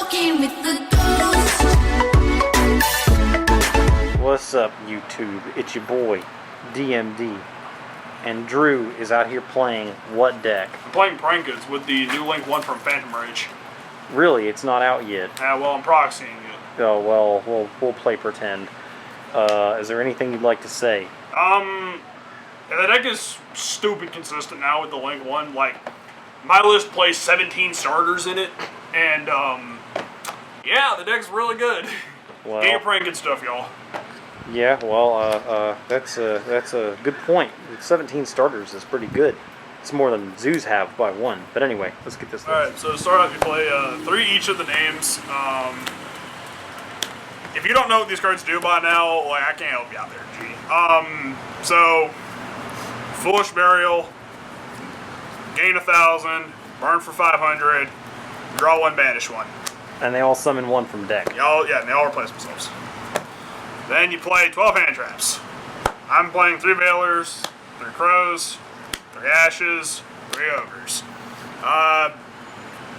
walking with the ghost. What's up, YouTube? It's your boy, DMD. And Drew is out here playing what deck? I'm playing Proxy'd with the new LINK-1 from Phantom Rage. Really, it's not out yet. Yeah, well, I'm proxying it. Oh, well, we'll play pretend. Is there anything you'd like to say? Yeah, the deck is stupid consistent now with the LINK-1. Like, my list plays 17 starters in it, and, yeah, the deck's really good. Well, Get your Proxy'd stuff, y'all. Yeah, well, that's a good point. 17 starters is pretty good. It's more than zoos have by one. But anyway, let's get this. Alright, so to start off, you play 3 each of the names. If you don't know what these cards do by now, like, I can't help you out there, G. So, Foolish Burial, gain 1,000, burn for 500, draw 1, banish 1. And they all summon one from deck. And they all replace themselves. Then you play 12 hand traps. I'm playing 3 Balers, 3 Crows, 3 Ashes, 3 Ogres.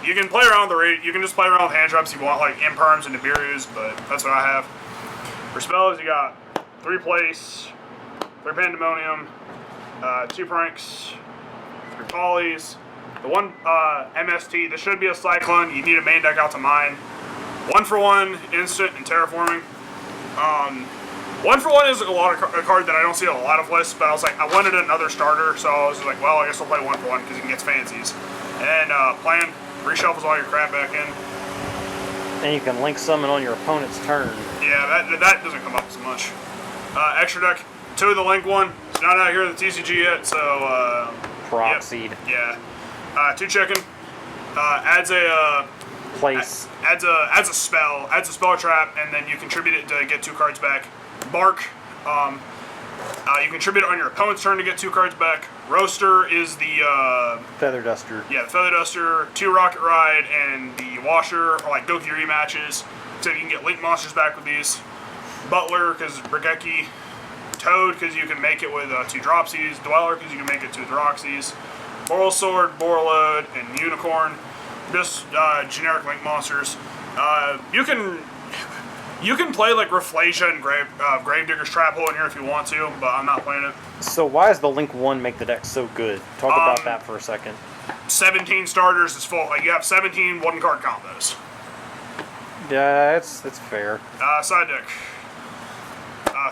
You can play around you can just play around with hand traps if you want, like Imperms and Nibirus, but that's what I have. For spells, you got 3 Place, 3 Pandemonium, 2 Pranks, 3 Polys, the 1 MST. This should be a Cyclone. You need a main deck out to mine. 1-for-1 instant and terraforming. 1-for-1 is a card that I don't see on a lot of lists, but I was like, I wanted another starter, so I was just like, well, I guess I'll play 1-for-1 because you can get fancies. And plan, reshuffles all your crap back in. And you can link summon on your opponent's turn. Yeah, that doesn't come up as much. Extra deck, 2 of the LINK-1. It's not out here in the TCG yet, so Proxy'd. Yep. Yeah. 2 chicken. Adds a Place. Adds a spell trap, and then you contribute it to get 2 cards back. Bark. You contribute it on your opponent's turn to get 2 cards back. Roaster is the Feather Duster. Yeah, the Feather Duster, 2 Rocket Ride, and the Washer are like Goki rematches, so you can get Link monsters back with these. Butler, because Brigeki. Toad, because you can make it with 2 Dropsies. Dweller, because you can make it 2 Throxies. Boral Sword, Borreload, and Unicorn. Just generic Link monsters. You can play like Rafflesia and Gravedigger's Trap Hole in here if you want to, but I'm not playing it. So why does the LINK-1 make the deck so good? Talk about that for a second. 17 starters is full. Like, you have 17 1-card combos. Yeah, that's fair. Side deck.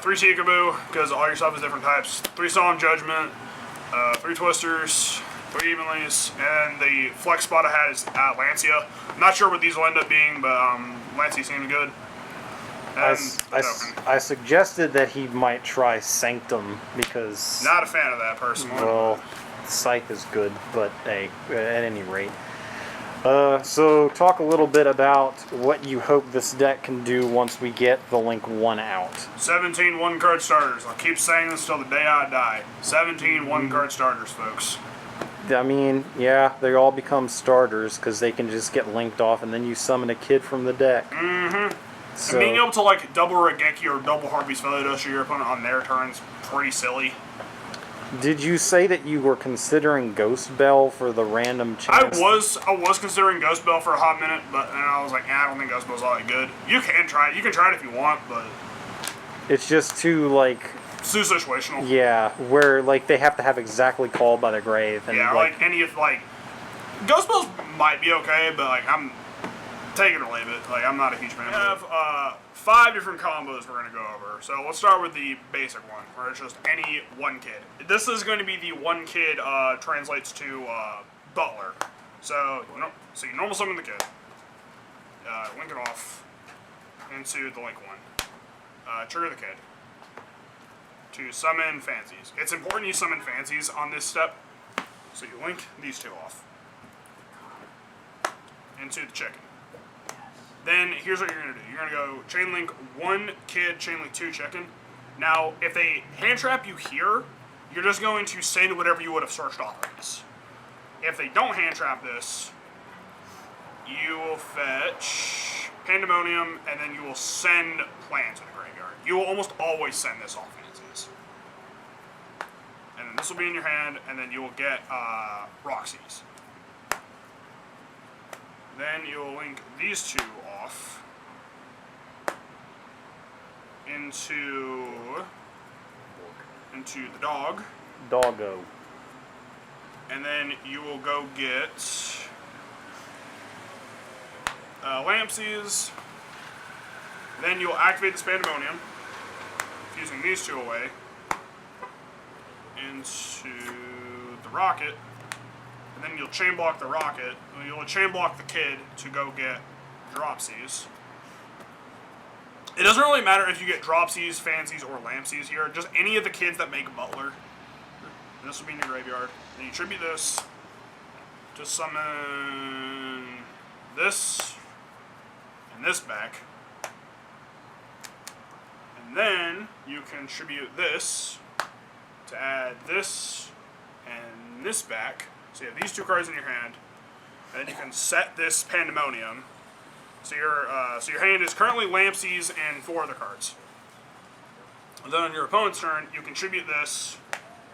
3 Seekaboo, because all your stuff is different types. 3 Solemn Judgment. 3 Twisters. 3 Evenlies. And the flex spot I had is Lancia. I'm not sure what these will end up being, but Lancia seems good. I suggested that he might try Sanctum because... Not a fan of that, personally. Well, Scythe is good, but hey, at any rate. So talk a little bit about what you hope this deck can do once we get the LINK-1 out. 17 1-card starters. I'll keep saying this till the day I die. 17 1-card starters, folks. I mean, yeah, they all become starters because they can just get linked off and then you summon a kid from the deck. Mm-hmm. So, and being able to, like, double Regeki or double Harpy's Feather Duster your opponent on their turn is pretty silly. did you say that you were considering Ghost Bell for the random chance? I was considering Ghost Bell for a hot minute, but then I was like, I don't think Ghost Bell's all that good. You can try it. You can try it if you want, but... It's just too, like... It's too situational. Yeah, where, like, they have to have exactly called by the grave. And, yeah, like any of, like... Ghost Bells might be okay, but, like, I'm... Take it or leave it. Like, I'm not a huge fan. We have 5 different combos we're going to go over. So let's start with the basic one, where it's just any 1 kid. This is going to be the 1 kid translates to Butler. So you normal summon the kid. Link it off into the LINK-1. Trigger the kid. To summon fancies. It's important you summon fancies on this step. So you link these 2 off. Into the chicken. Then here's what you're going to do. You're going to go chain link 1 kid, chain link 2 chicken. Now, if they hand trap you here, you're just going to send whatever you would have searched off of this. If they don't hand trap this, you will fetch Pandemonium, and then you will send Plan to the graveyard. You will almost always send this off fancies. And then this will be in your hand, and then you will get Roxy's. Then you'll link these two off into the dog. Doggo. And then you will go get Lampsies. Then you'll activate this Pandemonium, fusing these two away into the rocket. And then you'll chain block the rocket. You'll chain block the kid to go get Dropsies. It doesn't really matter if you get Dropsies, Fancies, or Lampsies here. Just any of the kids that make Butler. And this will be in your graveyard. Then you tribute this to summon this and this back. And then you can tribute this to add this and this back. So you have these two cards in your hand. And then you can set this Pandemonium. So your hand is currently Lampsies and 4 other cards. And then on your opponent's turn, you contribute this.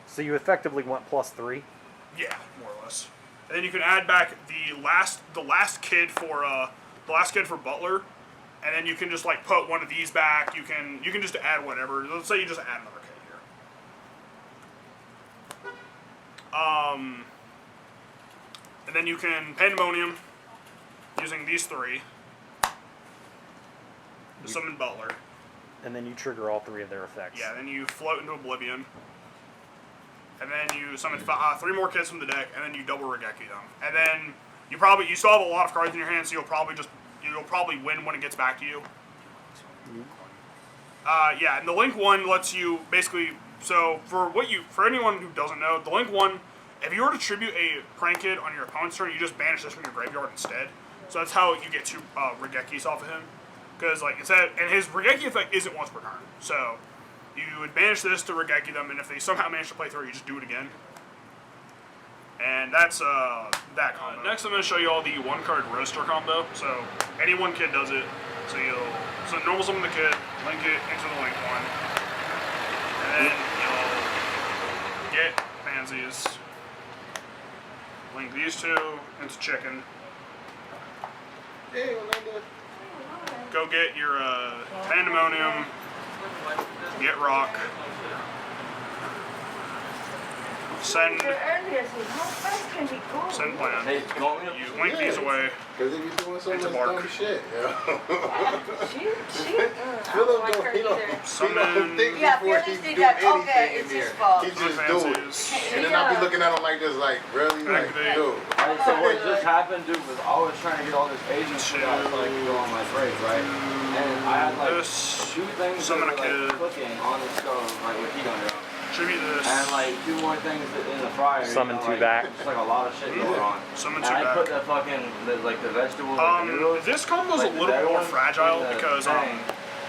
So you effectively went +3. Yeah, more or less. And then you can add back the last kid for Butler, and then you can just like put one of these back. You can just add whatever. Let's say you just add another kid here. And then you can Pandemonium using these 3 to summon Butler. And then you trigger all 3 of their effects. Yeah, then you float into Oblivion. And then you summon 3 more kids from the deck, and then you double Regeki them. And then you still have a lot of cards in your hand, so you'll probably win when it gets back to you. Yeah, and the LINK-1 lets you basically. So for anyone who doesn't know, the LINK-1, if you were to tribute a Prank Kid on your opponent's turn, you just banish this from your graveyard instead. So that's how you get 2 Regekis off of him. Because like and his Regeki effect isn't once per turn, so. You would banish this to Regeki them, and if they somehow manage to play through, you just do it again. And that's that combo. Next, I'm going to show you all the 1-card Roaster combo. So any one kid does it. So normal summon the kid, link it into the LINK-1, and then you'll get Fancies, link these 2 into Chicken. Hey, Orlando. Go get your Pandemonium. Get Rock. Send plan. Hey, You link these away. Because they be doing so Into much Bark. dumb shit. Philip Philip don't Summon. think Yeah, before he Philip do did that. anything Okay, in it's there. his fault. He just do it. Fancies. And then I'll be looking at him like this, like, really? Like, Activate. dude. Alright, so what just happened, dude, was I was trying to get all this agent shit out so I could go on my break, right? And I had like This. 2 things that Summon were a like kid. clicking on the stove, like with heat under them. Tribute this. And like 2 more things in the fryer. Summon you know, 2 like, back. Just like a lot of shit going on. Summon And 2 I back. put the fucking, the vegetables, like the noodles. This combo's like a little the more ones fragile in the because thing,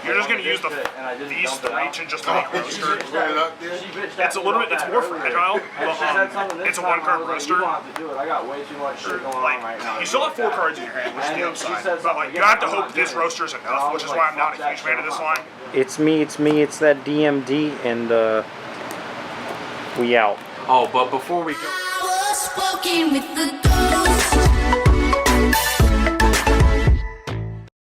you're just gonna I use ditched it, and I didn't these dump it 3 out. to just make Roaster. Put it up there. She bitched It's a little bit. It's more fragile, And she said but something this it's a time, 1-card I was like, Roaster. You don't have to do it. I got way too much shit going on Like right now. you still have 4 cards in your hand, which is And the then she upside. said But like something you have to again, I'm hope not this doing it. Roaster is And I enough, was which is like, why I'm not a fuck that huge fan of shit, this I'm line. not It's me, it's that DMD, and we out. Oh, but before we go. I was walking with the